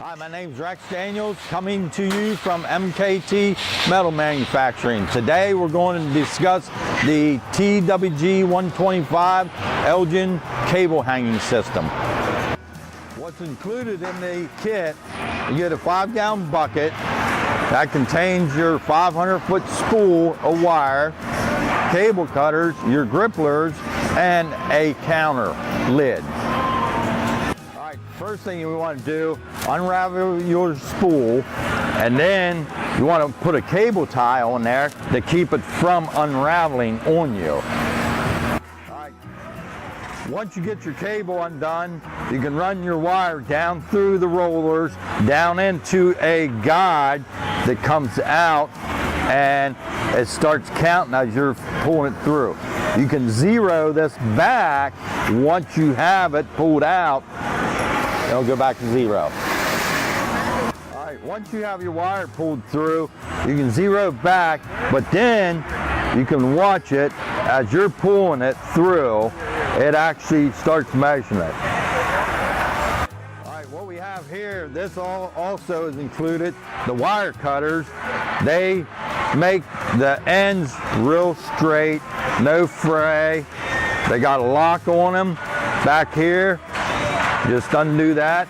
Hi, my name is Rex Daniels, coming to you from MKT Metal Manufacturing. Today we're going to discuss the TWG-125 Elgen cable hanging system. What's included in the kit, you get a 5-gallon bucket that contains your 500-foot spool of wire, cable cutters, your gripplers, and a counter lid. First thing you want to do, unravel your spool, and then you want to put a cable tie on there to keep it from unraveling on you. All right. Once you get your cable undone, you can run your wire down through the rollers, down into a guide that comes out, and it starts counting as you're pulling it through. You can zero this back once you have it pulled out. It'll go back to zero. All right, once you have your wire pulled through, you can zero back, but then you can watch it as you're pulling it through. It actually starts measuring it. All right, what we have here, this also is included, the wire cutters. They make the ends real straight, no fray. They got a lock on them back here. Just undo that.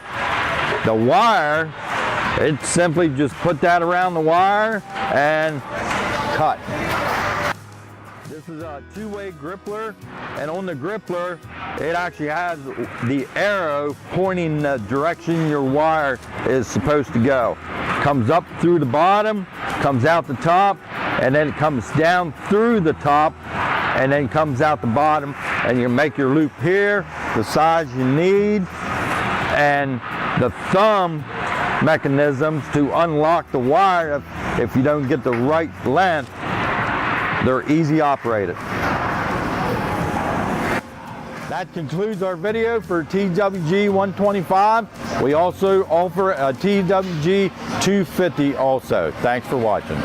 The wire, it simply just put that around the wire and cut. This is a two-way grippler, and on the grippler, it actually has the arrow pointing the direction your wire is supposed to go. Comes up through the bottom, comes out the top, and then it comes down through the top, and then comes out the bottom, and you make your loop here, the size you need, and the thumb mechanisms to unlock the wire if you don't get the right length. They're easy operated. That concludes our video for TWG-125. We also offer a TWG-250 also. Thanks for watching.